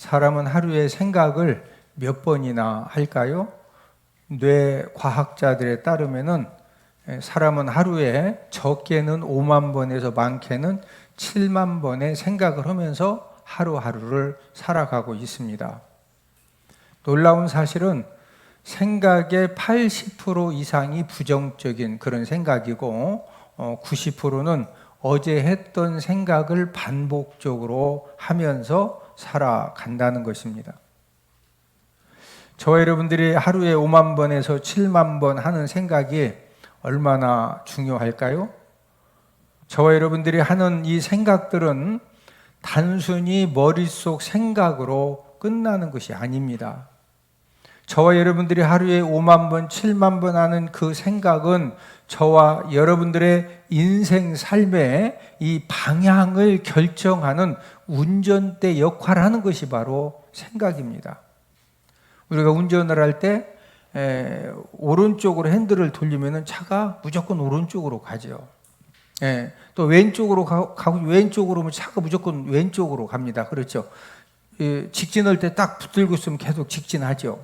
사람은 하루에 생각을 몇 번이나 할까요? 뇌 과학자들에 따르면은 사람은 하루에 적게는 5만 번에서 많게는 7만 번의 생각을 하면서 하루하루를 살아가고 있습니다. 놀라운 사실은 생각의 80% 이상이 부정적인 그런 생각이고 90%는 어제 했던 생각을 반복적으로 하면서 살아간다는 것입니다. 저와 여러분들이 하루에 5만 번에서 7만 번 하는 생각이 얼마나 중요할까요? 저와 여러분들이 하는 이 생각들은 단순히 머릿속 생각으로 끝나는 것이 아닙니다. 저와 여러분들이 하루에 5만 번, 7만 번 하는 그 생각은 저와 여러분들의 인생 삶의 이 방향을 결정하는 운전대 역할을 하는 것이 바로 생각입니다. 우리가 운전을 할 때 오른쪽으로 핸들을 돌리면 차가 무조건 오른쪽으로 가죠. 또 왼쪽으로 가고 왼쪽으로 오면 차가 무조건 왼쪽으로 갑니다. 그렇죠? 직진할 때 딱 붙들고 있으면 계속 직진하죠.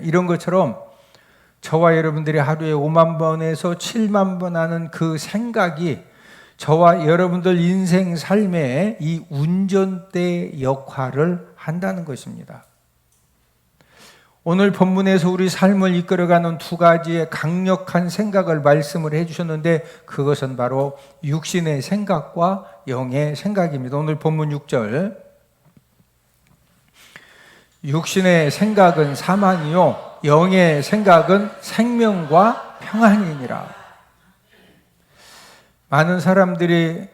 이런 것처럼 저와 여러분들이 하루에 5만 번에서 7만 번 하는 그 생각이 저와 여러분들 인생 삶의 이 운전대 역할을 한다는 것입니다. 오늘 본문에서 우리 삶을 이끌어가는 두 가지의 강력한 생각을 말씀을 해주셨는데 그것은 바로 육신의 생각과 영의 생각입니다. 오늘 본문 6절, 육신의 생각은 사망이요 영의 생각은 생명과 평안이니라. 많은 사람들이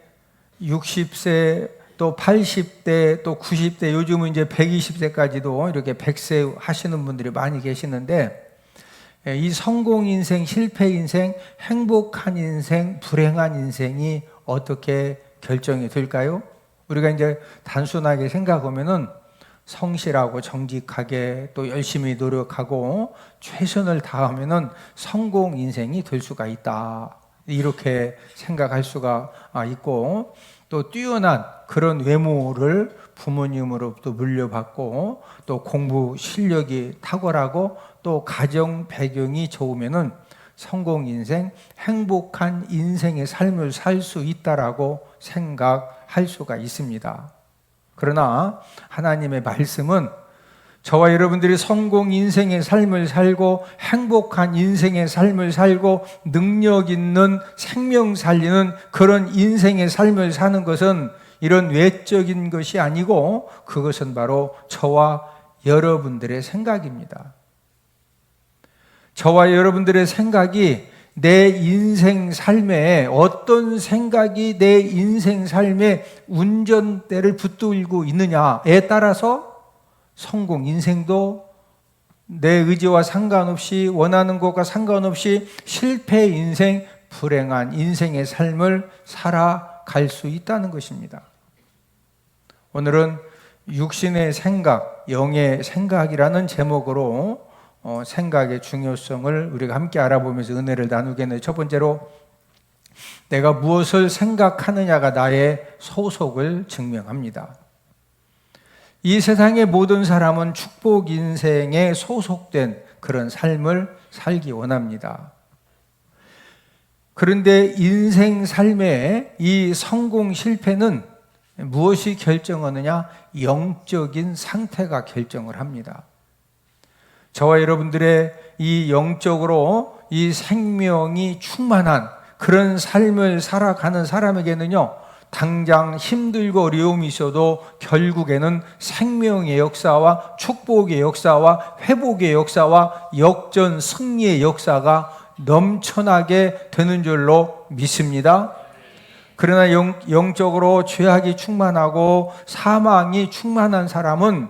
60세 또 80대 또 90대 요즘은 이제 120세까지도 이렇게 100세 하시는 분들이 많이 계시는데 이 성공 인생, 실패 인생, 행복한 인생, 불행한 인생이 어떻게 결정이 될까요? 우리가 이제 단순하게 생각하면은 성실하고 정직하게 또 열심히 노력하고 최선을 다하면은 성공 인생이 될 수가 있다. 이렇게 생각할 수가 있고 또 뛰어난 그런 외모를 부모님으로부터 물려받고 또 공부 실력이 탁월하고 또 가정 배경이 좋으면은 성공 인생, 행복한 인생의 삶을 살 수 있다라고 생각할 수가 있습니다. 그러나 하나님의 말씀은 저와 여러분들이 성공 인생의 삶을 살고 행복한 인생의 삶을 살고 능력 있는 생명 살리는 그런 인생의 삶을 사는 것은 이런 외적인 것이 아니고 그것은 바로 저와 여러분들의 생각입니다. 저와 여러분들의 생각이 내 인생 삶에 어떤 생각이 내 인생 삶에 운전대를 붙들고 있느냐에 따라서 성공 인생도 내 의지와 상관없이 원하는 것과 상관없이 실패 인생, 불행한 인생의 삶을 살아갈 수 있다는 것입니다. 오늘은 육신의 생각, 영의 생각이라는 제목으로 생각의 중요성을 우리가 함께 알아보면서 은혜를 나누겠는데 첫 번째로 내가 무엇을 생각하느냐가 나의 소속을 증명합니다. 이 세상의 모든 사람은 축복 인생에 소속된 그런 삶을 살기 원합니다. 그런데 인생 삶의 이 성공 실패는 무엇이 결정하느냐? 영적인 상태가 결정을 합니다. 저와 여러분들의 이 영적으로 이 생명이 충만한 그런 삶을 살아가는 사람에게는요, 당장 힘들고 어려움이 있어도 결국에는 생명의 역사와 축복의 역사와 회복의 역사와 역전 승리의 역사가 넘쳐나게 되는 줄로 믿습니다. 그러나 영적으로 죄악이 충만하고 사망이 충만한 사람은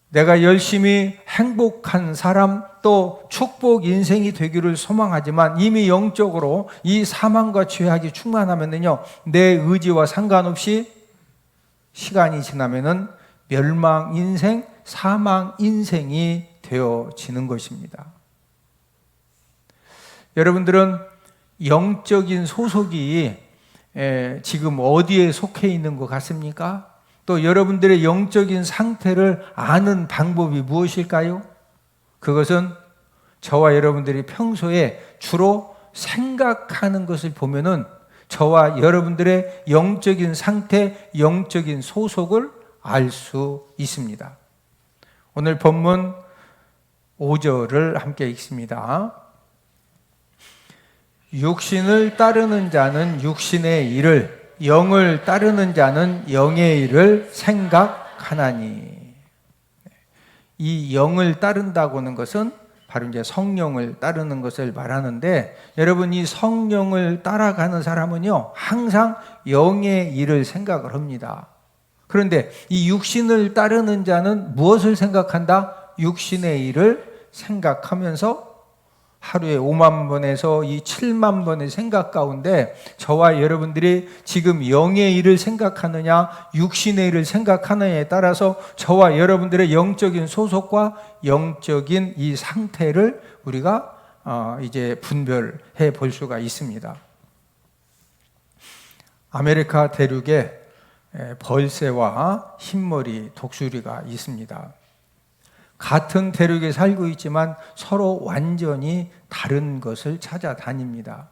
내가 열심히 행복한 사람 또 축복 인생이 되기를 소망하지만 이미 영적으로 이 사망과 죄악이 충만하면요, 내 의지와 상관없이 시간이 지나면은 멸망 인생, 사망 인생이 되어지는 것입니다. 여러분들은 영적인 소속이 지금 어디에 속해 있는 것 같습니까? 또 여러분들의 영적인 상태를 아는 방법이 무엇일까요? 그것은 저와 여러분들이 평소에 주로 생각하는 것을 보면은 저와 여러분들의 영적인 상태, 영적인 소속을 알 수 있습니다. 오늘 본문 5절을 함께 읽습니다. 육신을 따르는 자는 육신의 일을, 영을 따르는 자는 영의 일을 생각하나니. 이 영을 따른다고 하는 것은 바로 이제 성령을 따르는 것을 말하는데, 여러분 이 성령을 따라가는 사람은요 항상 영의 일을 생각을 합니다. 그런데 이 육신을 따르는 자는 무엇을 생각한다? 육신의 일을 생각하면서 하루에 5만 번에서 이 7만 번의 생각 가운데 저와 여러분들이 지금 영의 일을 생각하느냐 육신의 일을 생각하느냐에 따라서 저와 여러분들의 영적인 소속과 영적인 이 상태를 우리가 이제 분별해 볼 수가 있습니다. 아메리카 대륙에 벌새와 흰머리 독수리가 있습니다. 같은 대륙에 살고 있지만 서로 완전히 다른 것을 찾아다닙니다.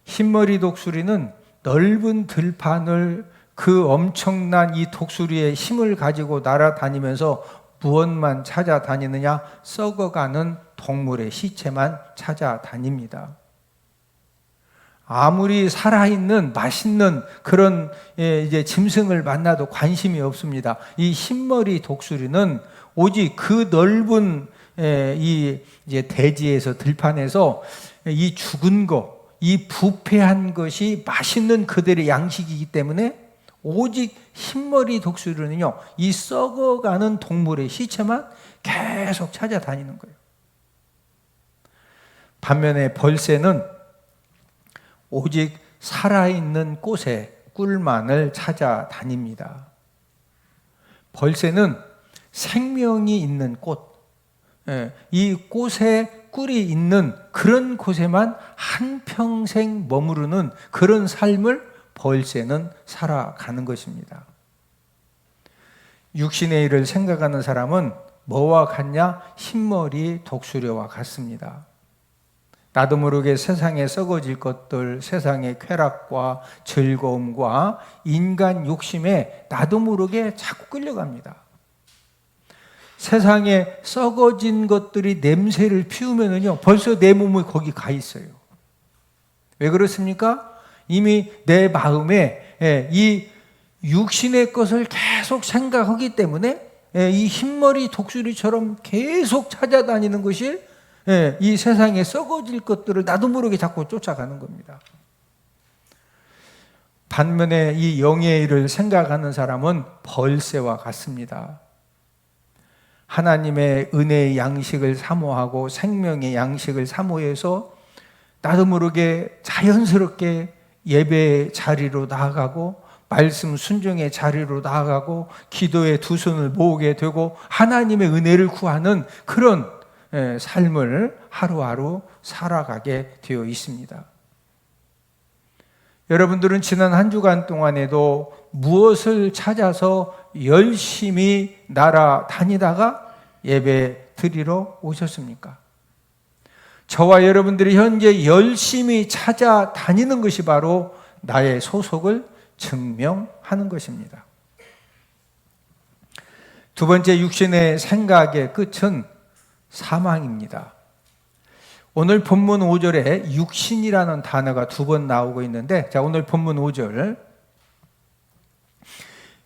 흰머리 독수리는 넓은 들판을 그 엄청난 이 독수리의 힘을 가지고 날아다니면서 무엇만 찾아다니느냐? 썩어가는 동물의 시체만 찾아다닙니다. 아무리 살아있는 맛있는 그런 이제 짐승을 만나도 관심이 없습니다. 이 흰머리 독수리는 오직 그 넓은 이 이제 대지에서 들판에서 이 죽은 것, 이 부패한 것이 맛있는 그들의 양식이기 때문에 오직 흰머리 독수리는요, 이 썩어가는 동물의 시체만 계속 찾아다니는 거예요. 반면에 벌새는 오직 살아있는 꽃에 꿀만을 찾아다닙니다. 벌새는 생명이 있는 꽃, 이 꽃에 꿀이 있는 그런 곳에만 한평생 머무르는 그런 삶을 벌새는 살아가는 것입니다. 육신의 일을 생각하는 사람은 뭐와 같냐? 흰머리 독수리와 같습니다. 나도 모르게 세상에 썩어질 것들, 세상의 쾌락과 즐거움과 인간 욕심에 나도 모르게 자꾸 끌려갑니다. 세상에 썩어진 것들이 냄새를 피우면은요, 벌써 내 몸이 거기 가 있어요. 왜 그렇습니까? 이미 내 마음에 이 육신의 것을 계속 생각하기 때문에 이 흰머리 독수리처럼 계속 찾아다니는 것이 이 세상에 썩어질 것들을 나도 모르게 자꾸 쫓아가는 겁니다. 반면에 이 영의 일을 생각하는 사람은 벌새와 같습니다. 하나님의 은혜의 양식을 사모하고 생명의 양식을 사모해서 나도 모르게 자연스럽게 예배의 자리로 나아가고 말씀 순종의 자리로 나아가고 기도의 두 손을 모으게 되고 하나님의 은혜를 구하는 그런 삶을 하루하루 살아가게 되어 있습니다. 여러분들은 지난 한 주간 동안에도 무엇을 찾아서 열심히 날아다니다가 예배 드리러 오셨습니까? 저와 여러분들이 현재 열심히 찾아다니는 것이 바로 나의 소속을 증명하는 것입니다. 두 번째, 육신의 생각의 끝은 사망입니다. 오늘 본문 5절에 육신이라는 단어가 두 번 나오고 있는데, 자, 오늘 본문 5절.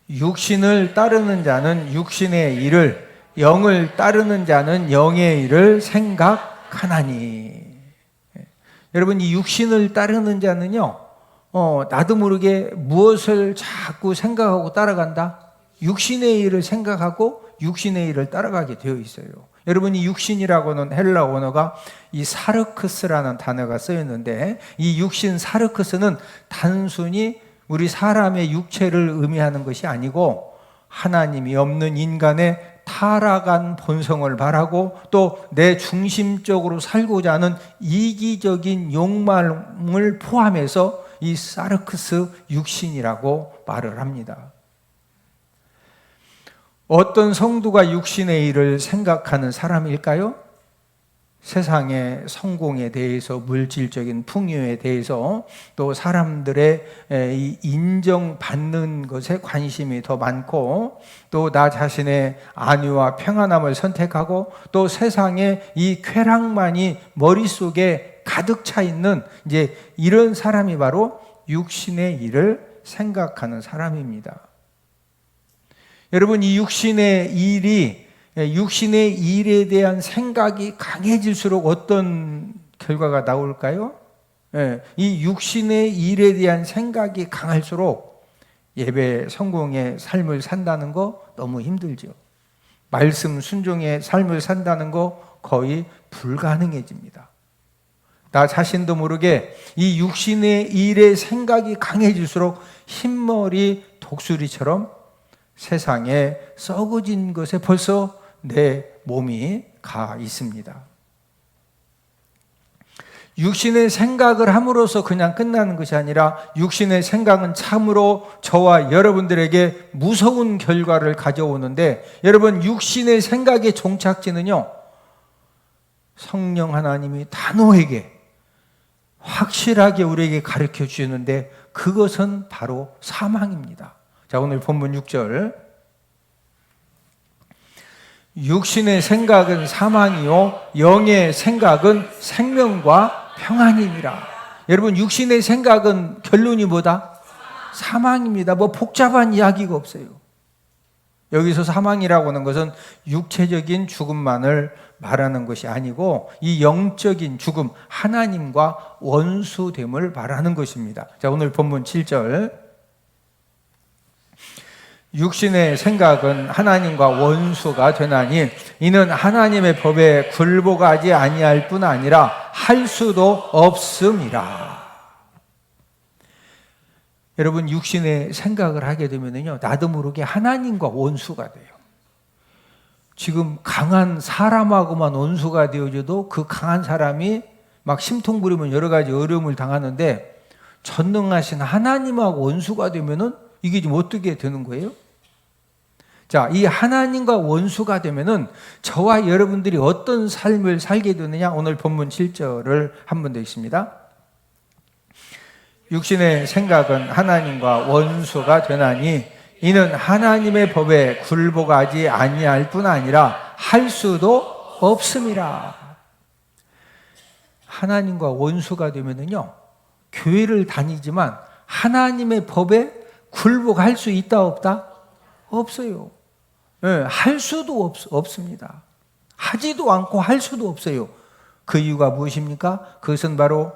육신을 따르는 자는 육신의 일을, 영을 따르는 자는 영의 일을 생각하나니. 여러분, 이 육신을 따르는 자는요, 나도 모르게 무엇을 자꾸 생각하고 따라간다? 육신의 일을 생각하고 육신의 일을 따라가게 되어 있어요. 여러분이 육신이라고는 헬라 원어가 이 사르크스라는 단어가 쓰였는데, 이 육신 사르크스는 단순히 우리 사람의 육체를 의미하는 것이 아니고 하나님이 없는 인간의 타락한 본성을 말하고 또 내 중심적으로 살고자 하는 이기적인 욕망을 포함해서 이 사르크스 육신이라고 말을 합니다. 어떤 성도가 육신의 일을 생각하는 사람일까요? 세상의 성공에 대해서, 물질적인 풍요에 대해서, 또 사람들의 이 인정받는 것에 관심이 더 많고, 또 나 자신의 안위와 평안함을 선택하고, 또 세상의 이 쾌락만이 머릿속에 가득 차 있는 이제 이런 사람이 바로 육신의 일을 생각하는 사람입니다. 여러분, 이 육신의 일에 대한 생각이 강해질수록 어떤 결과가 나올까요? 이 육신의 일에 대한 생각이 강할수록 예배 성공의 삶을 산다는 거 너무 힘들죠. 말씀 순종의 삶을 산다는 거 거의 불가능해집니다. 나 자신도 모르게 이 육신의 일의 생각이 강해질수록 흰머리 독수리처럼 세상에 썩어진 것에 벌써 내 몸이 가 있습니다. 육신의 생각을 함으로써 그냥 끝나는 것이 아니라 육신의 생각은 참으로 저와 여러분들에게 무서운 결과를 가져오는데, 여러분, 육신의 생각의 종착지는요, 성령 하나님이 단호하게 확실하게 우리에게 가르쳐 주시는데 그것은 바로 사망입니다. 자, 오늘 본문 6절. 육신의 생각은 사망이요 영의 생각은 생명과 평안이니라. 여러분, 육신의 생각은 결론이 뭐다? 사망입니다. 뭐 복잡한 이야기가 없어요. 여기서 사망이라고 하는 것은 육체적인 죽음만을 말하는 것이 아니고 이 영적인 죽음, 하나님과 원수됨을 말하는 것입니다. 자, 오늘 본문 7절. 육신의 생각은 하나님과 원수가 되나니 이는 하나님의 법에 굴복하지 아니할 뿐 아니라 할 수도 없음이라. 여러분, 육신의 생각을 하게 되면요, 나도 모르게 하나님과 원수가 돼요. 지금 강한 사람하고만 원수가 되어져도 그 강한 사람이 막 심통 부리면 여러 가지 어려움을 당하는데, 전능하신 하나님하고 원수가 되면은 이게 지금 어떻게 되는 거예요? 자, 이 하나님과 원수가 되면은 저와 여러분들이 어떤 삶을 살게 되느냐? 오늘 본문 7절을 한 번 더 읽습니다. 육신의 생각은 하나님과 원수가 되나니 이는 하나님의 법에 굴복하지 아니할 뿐 아니라 할 수도 없음이라. 하나님과 원수가 되면은요, 교회를 다니지만 하나님의 법에 굴복할 수 있다 없다? 없어요. 할 수도 없습니다. 하지도 않고 할 수도 없어요. 그 이유가 무엇입니까? 그것은 바로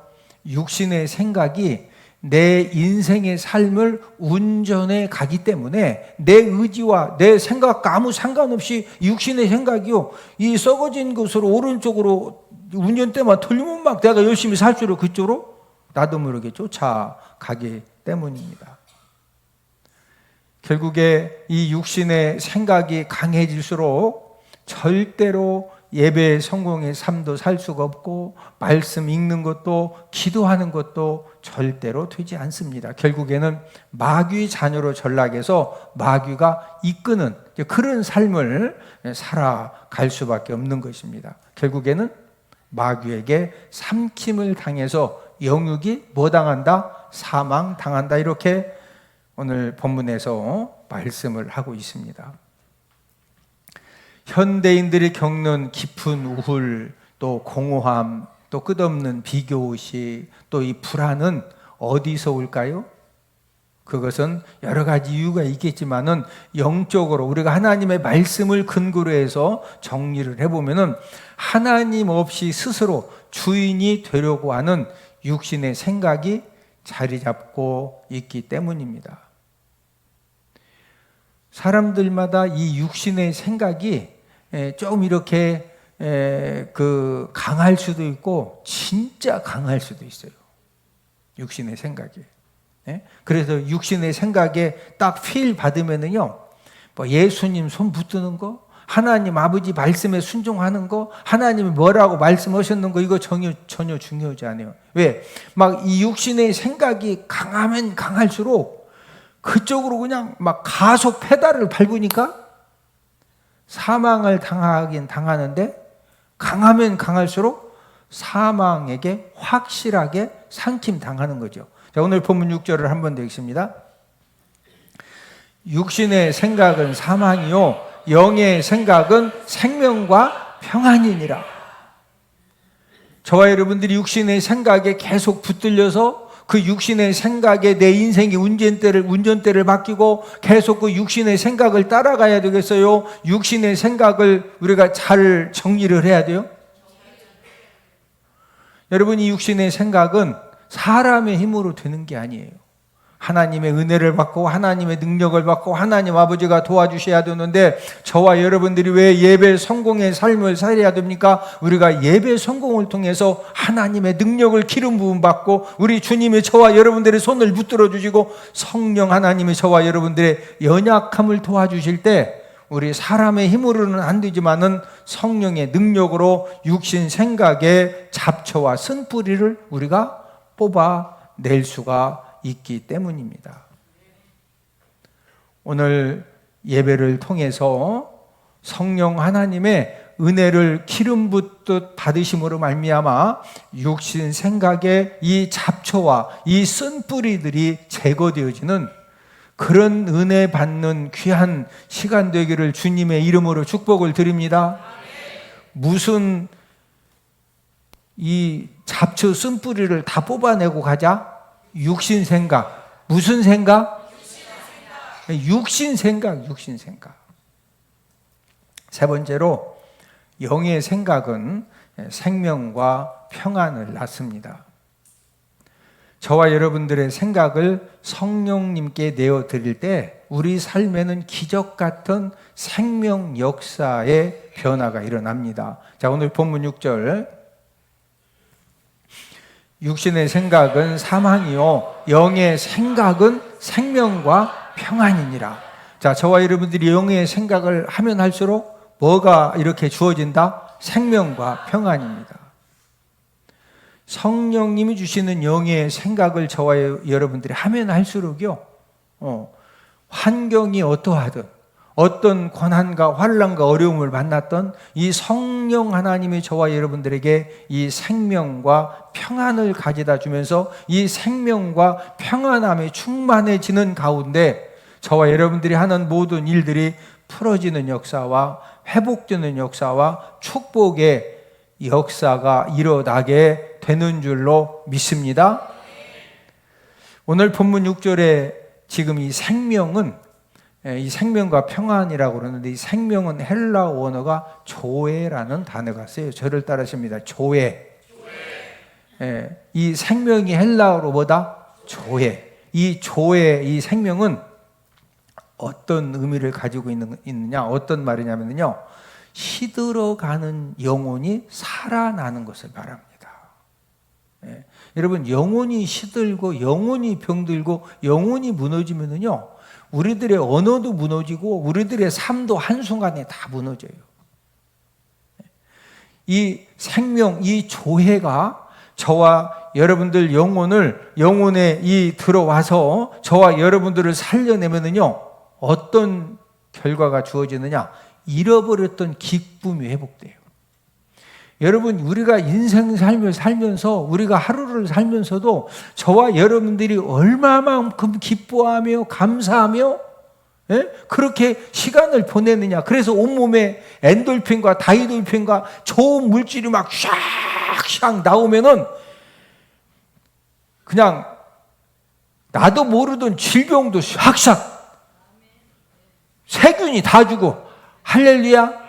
육신의 생각이 내 인생의 삶을 운전해 가기 때문에 내 의지와 내 생각과 아무 상관없이 육신의 생각이요, 이 썩어진 것으로 오른쪽으로 운전대만 돌리면 막 내가 열심히 살수록 그쪽으로 나도 모르게 쫓아가기 때문입니다. 결국에 이 육신의 생각이 강해질수록 절대로 예배 성공의 삶도 살 수가 없고 말씀 읽는 것도 기도하는 것도 절대로 되지 않습니다. 결국에는 마귀의 자녀로 전락해서 마귀가 이끄는 그런 삶을 살아갈 수밖에 없는 것입니다. 결국에는 마귀에게 삼킴을 당해서 영육이 뭐 당한다? 사망 당한다. 이렇게 오늘 본문에서 말씀을 하고 있습니다. 현대인들이 겪는 깊은 우울, 또 공허함, 또 끝없는 비교의식, 또 이 불안은 어디서 올까요? 그것은 여러 가지 이유가 있겠지만은 영적으로 우리가 하나님의 말씀을 근거로 해서 정리를 해보면은 하나님 없이 스스로 주인이 되려고 하는 육신의 생각이 자리 잡고 있기 때문입니다. 사람들마다 이 육신의 생각이 좀 이렇게 강할 수도 있고 진짜 강할 수도 있어요. 육신의 생각이. 그래서 육신의 생각에 딱 필 받으면은요, 뭐 예수님 손 붙드는 거, 하나님 아버지 말씀에 순종하는 거, 하나님이 뭐라고 말씀하셨는 거, 이거 전혀 중요하지 않아요. 왜? 막 이 육신의 생각이 강하면 강할수록 그쪽으로 그냥 막 가속 페달을 밟으니까 사망을 당하긴 당하는데 강하면 강할수록 사망에게 확실하게 상침당하는 거죠. 자, 오늘 본문 6절을 한 번 더 읽습니다. 육신의 생각은 사망이요 영의 생각은 생명과 평안이니라. 저와 여러분들이 육신의 생각에 계속 붙들려서 그 육신의 생각에 내 인생이 운전대를 맡기고 계속 그 육신의 생각을 따라가야 되겠어요? 육신의 생각을 우리가 잘 정리를 해야 돼요? 여러분, 이 육신의 생각은 사람의 힘으로 되는 게 아니에요. 하나님의 은혜를 받고 하나님의 능력을 받고 하나님 아버지가 도와주셔야 되는데, 저와 여러분들이 왜 예배 성공의 삶을 살아야 됩니까? 우리가 예배 성공을 통해서 하나님의 능력을 기름 부음 받고 우리 주님이 저와 여러분들의 손을 붙들어 주시고 성령 하나님이 저와 여러분들의 연약함을 도와주실 때 우리 사람의 힘으로는 안 되지만은 성령의 능력으로 육신 생각의 잡초와 쓴뿌리를 우리가 뽑아낼 수가 있기 때문입니다. 오늘 예배를 통해서 성령 하나님의 은혜를 기름 붓듯 받으심으로 말미암아 육신 생각의 이 잡초와 이 쓴뿌리들이 제거되어지는 그런 은혜 받는 귀한 시간 되기를 주님의 이름으로 축복을 드립니다. 무슨 이 잡초 쓴뿌리를 다 뽑아내고 가자? 육신 생각. 무슨 생각? 육신 생각. 세 번째로 영의 생각은 생명과 평안을 낳습니다. 저와 여러분들의 생각을 성령님께 내어드릴 때 우리 삶에는 기적 같은 생명 역사의 변화가 일어납니다. 자, 오늘 본문 6절. 육신의 생각은 사망이요 영의 생각은 생명과 평안이니라. 자, 저와 여러분들이 영의 생각을 하면 할수록 뭐가 이렇게 주어진다? 생명과 평안입니다. 성령님이 주시는 영의 생각을 저와 여러분들이 하면 할수록요, 환경이 어떠하든 어떤 고난과 환난과 어려움을 만났던 이 성령 하나님이 저와 여러분들에게 이 생명과 평안을 가져다 주면서 이 생명과 평안함이 충만해지는 가운데 저와 여러분들이 하는 모든 일들이 풀어지는 역사와 회복되는 역사와 축복의 역사가 일어나게 되는 줄로 믿습니다. 오늘 본문 6절에 지금 이 생명은 이 생명과 평안이라고 그러는데 이 생명은 헬라 원어가 조에라는 단어가 쓰여요. 저를 따르십니다. 조에. 이 생명이 헬라어로 뭐다? 조에. 이 조에, 이 생명은 어떤 의미를 가지고 있느냐? 어떤 말이냐면요, 시들어가는 영혼이 살아나는 것을 말합니다. 여러분, 영혼이 시들고 영혼이 병들고 영혼이 무너지면은요, 우리들의 언어도 무너지고 우리들의 삶도 한순간에 다 무너져요. 이 생명, 이 조회가 저와 여러분들 영혼에 들어와서 저와 여러분들을 살려내면은요, 어떤 결과가 주어지느냐? 잃어버렸던 기쁨이 회복돼요. 여러분, 우리가 인생 삶을 살면서 우리가 하루를 살면서도 저와 여러분들이 얼마만큼 기뻐하며 감사하며 그렇게 시간을 보내느냐. 그래서 온몸에 엔돌핀과 다이돌핀과 좋은 물질이 막 샥샥 나오면은 그냥 나도 모르던 질병도 샥샥 세균이 다 죽어. 할렐루야.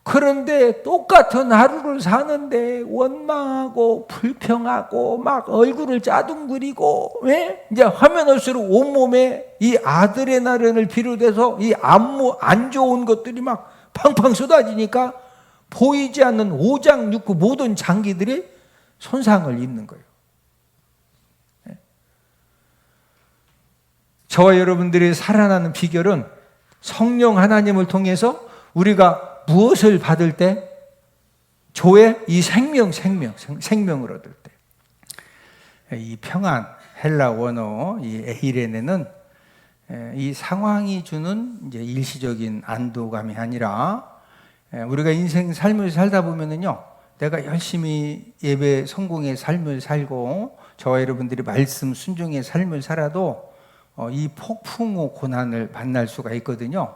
그런데 똑같은 하루를 사는데 원망하고 불평하고 막 얼굴을 짜둥그리고, 이제 하면 할수록 온몸에 이 아드레날린을 비롯해서 이 안 좋은 것들이 막 팡팡 쏟아지니까 보이지 않는 오장 육구 모든 장기들이 손상을 입는 거예요. 저와 여러분들이 살아나는 비결은 성령 하나님을 통해서 우리가 무엇을 받을 때? 조의 이 생명을 얻을 때. 이 평안, 헬라 원어, 이 에이레네는 이 상황이 주는 이제 일시적인 안도감이 아니라 우리가 인생 삶을 살다 보면은요, 내가 열심히 예배 성공의 삶을 살고 저와 여러분들이 말씀 순종의 삶을 살아도 이 폭풍우 고난을 만날 수가 있거든요.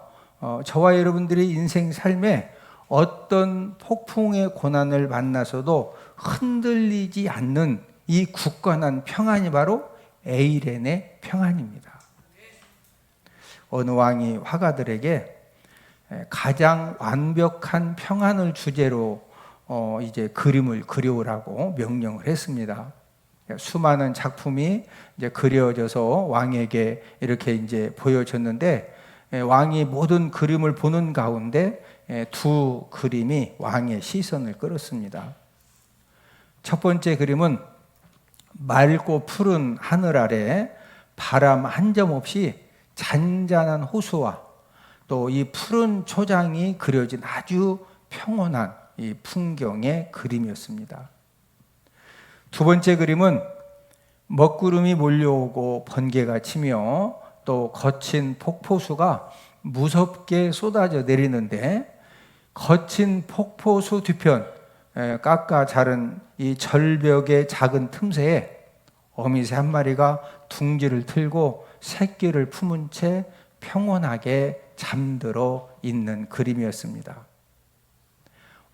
저와 여러분들이 인생 삶에 어떤 폭풍의 고난을 만나서도 흔들리지 않는 이 굳건한 평안이 바로 에이렌의 평안입니다. 어느 왕이 화가들에게 가장 완벽한 평안을 주제로 이제 그림을 그려오라고 명령을 했습니다. 수많은 작품이 이제 그려져서 왕에게 이렇게 이제 보여졌는데, 왕이 모든 그림을 보는 가운데 두 그림이 왕의 시선을 끌었습니다. 첫 번째 그림은 맑고 푸른 하늘 아래 바람 한 점 없이 잔잔한 호수와 또 이 푸른 초장이 그려진 아주 평온한 이 풍경의 그림이었습니다. 두 번째 그림은 먹구름이 몰려오고 번개가 치며 또 거친 폭포수가 무섭게 쏟아져 내리는데, 거친 폭포수 뒤편 깎아 자른 이 절벽의 작은 틈새에 어미새 한 마리가 둥지를 틀고 새끼를 품은 채 평온하게 잠들어 있는 그림이었습니다.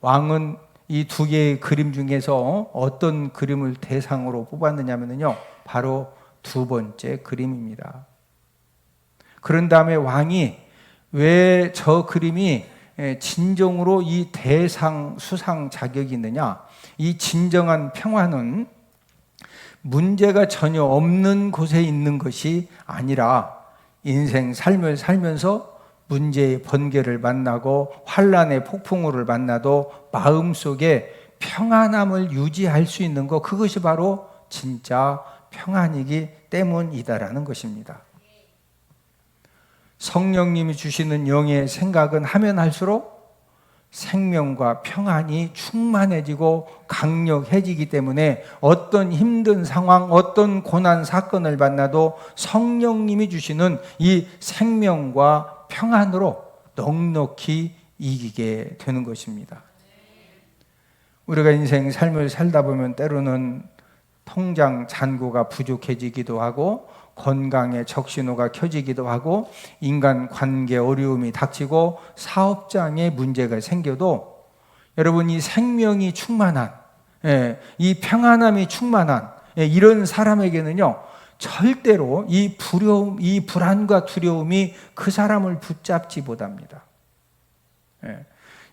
왕은 이 두 개의 그림 중에서 어떤 그림을 대상으로 뽑았느냐면요, 바로 두 번째 그림입니다. 그런 다음에 왕이 왜 저 그림이 진정으로 이 대상 수상 자격이 있느냐, 이 진정한 평화는 문제가 전혀 없는 곳에 있는 것이 아니라 인생 삶을 살면서 문제의 번개를 만나고 환란의 폭풍우를 만나도 마음속에 평안함을 유지할 수 있는 것, 그것이 바로 진짜 평안이기 때문이다라는 것입니다. 성령님이 주시는 영의 생각은 하면 할수록 생명과 평안이 충만해지고 강력해지기 때문에 어떤 힘든 상황, 어떤 고난 사건을 만나도 성령님이 주시는 이 생명과 평안으로 넉넉히 이기게 되는 것입니다. 우리가 인생 삶을 살다 보면 때로는 통장 잔고가 부족해지기도 하고 건강에 적신호가 켜지기도 하고 인간관계 어려움이 닥치고 사업장에 문제가 생겨도, 여러분 이 생명이 충만한, 이 평안함이 충만한 이런 사람에게는요, 절대로 이 두려움, 이 불안과 두려움이 그 사람을 붙잡지 못합니다.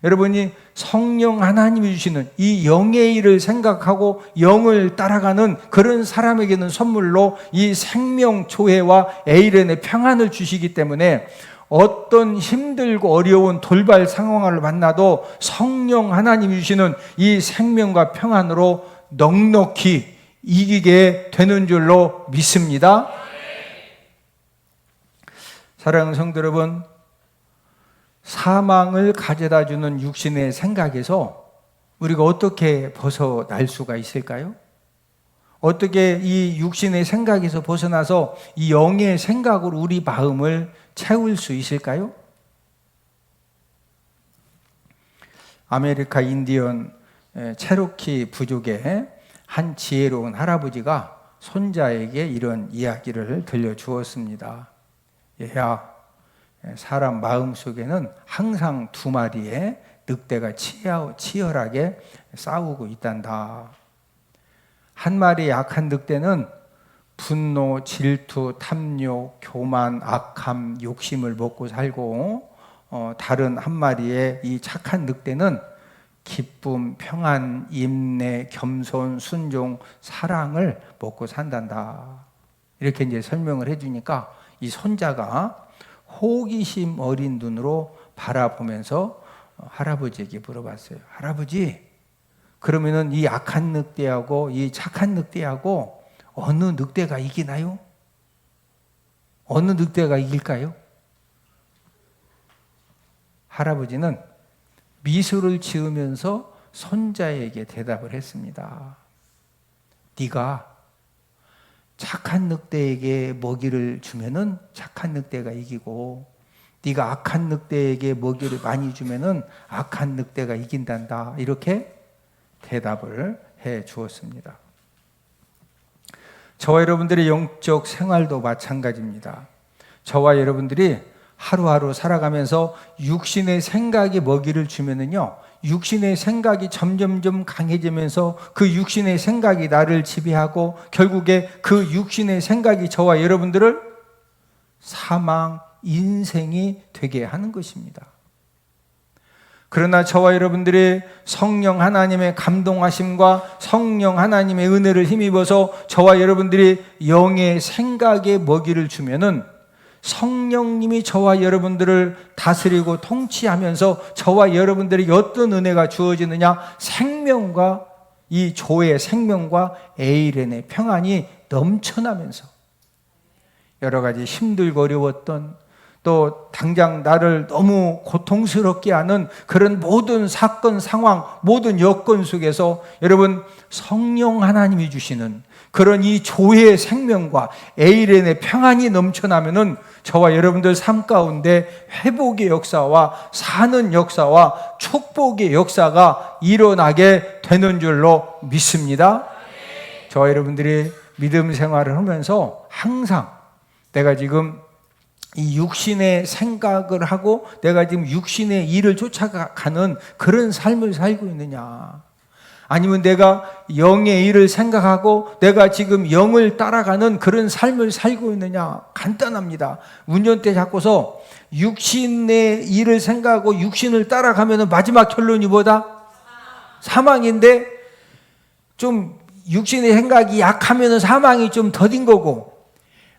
여러분이 성령 하나님이 주시는 이 영의 일을 생각하고 영을 따라가는 그런 사람에게는 선물로 이 생명 조회와 에이렌의 평안을 주시기 때문에 어떤 힘들고 어려운 돌발 상황을 만나도 성령 하나님이 주시는 이 생명과 평안으로 넉넉히 이기게 되는 줄로 믿습니다. 사랑하는 성도 여러분, 사망을 가져다 주는 육신의 생각에서 우리가 어떻게 벗어날 수가 있을까요? 어떻게 이 육신의 생각에서 벗어나서 이 영의 생각으로 우리 마음을 채울 수 있을까요? 아메리카 인디언 체로키 부족의 한 지혜로운 할아버지가 손자에게 이런 이야기를 들려주었습니다. 얘야, 사람 마음속에는 항상 두 마리의 늑대가 치열하게 싸우고 있단다. 한 마리의 약한 늑대는 분노, 질투, 탐욕, 교만, 악함, 욕심을 먹고 살고, 다른 한 마리의 이 착한 늑대는 기쁨, 평안, 인내, 겸손, 순종, 사랑을 먹고 산단다. 이렇게 이제 설명을 해주니까 이 손자가 호기심 어린 눈으로 바라보면서 할아버지에게 물어봤어요. 할아버지, 그러면은 이 악한 늑대하고 이 착한 늑대하고 어느 늑대가 이기나요? 어느 늑대가 이길까요? 할아버지는 미소를 지으면서 손자에게 대답을 했습니다. 네가 착한 늑대에게 먹이를 주면은 착한 늑대가 이기고, 네가 악한 늑대에게 먹이를 많이 주면은 악한 늑대가 이긴단다. 이렇게 대답을 해 주었습니다. 저와 여러분들의 영적 생활도 마찬가지입니다. 저와 여러분들이 하루하루 살아가면서 육신의 생각이 먹이를 주면은요, 육신의 생각이 점점점 강해지면서 그 육신의 생각이 나를 지배하고 결국에 그 육신의 생각이 저와 여러분들을 사망, 인생이 되게 하는 것입니다. 그러나 저와 여러분들이 성령 하나님의 감동하심과 성령 하나님의 은혜를 힘입어서 저와 여러분들이 영의 생각에 먹이를 주면은 성령님이 저와 여러분들을 다스리고 통치하면서 저와 여러분들에게 어떤 은혜가 주어지느냐? 생명과 이 조의 생명과 에이렌의 평안이 넘쳐나면서 여러 가지 힘들고 어려웠던, 또 당장 나를 너무 고통스럽게 하는 그런 모든 사건, 상황, 모든 여건 속에서 여러분 성령 하나님이 주시는 그런 이 조의 생명과 에이렌의 평안이 넘쳐나면은 저와 여러분들 삶 가운데 회복의 역사와 사는 역사와 축복의 역사가 일어나게 되는 줄로 믿습니다. 저와 여러분들이 믿음 생활을 하면서 항상 내가 지금 이 육신의 생각을 하고 내가 지금 육신의 일을 쫓아가는 그런 삶을 살고 있느냐, 아니면 내가 영의 일을 생각하고 내가 지금 영을 따라가는 그런 삶을 살고 있느냐. 간단합니다. 운전대 잡고서 육신의 일을 생각하고 육신을 따라가면 마지막 결론이 뭐다? 사망인데, 좀 육신의 생각이 약하면 사망이 좀 더딘 거고,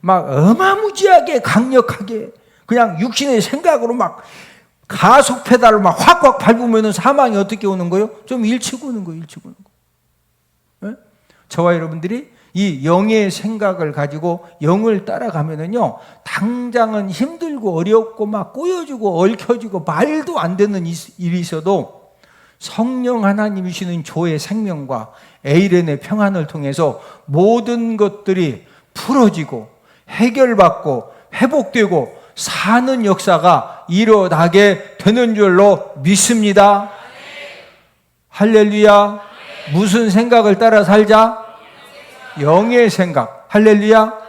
막 어마무지하게 강력하게 그냥 육신의 생각으로 막 가속 페달을 막 확확 밟으면 사망이 어떻게 오는 거예요? 좀 일찍 오는 거예요. 일찍 오는 거. 네? 저와 여러분들이 이 영의 생각을 가지고 영을 따라가면은요, 당장은 힘들고 어렵고 막 꼬여지고 얽혀지고 말도 안 되는 일이 있어도 성령 하나님이시는 조의 생명과 에이렌의 평안을 통해서 모든 것들이 풀어지고 해결받고 회복되고 사는 역사가 일어나게 되는 줄로 믿습니다. 할렐루야. 무슨 생각을 따라 살자? 영의 생각. 할렐루야.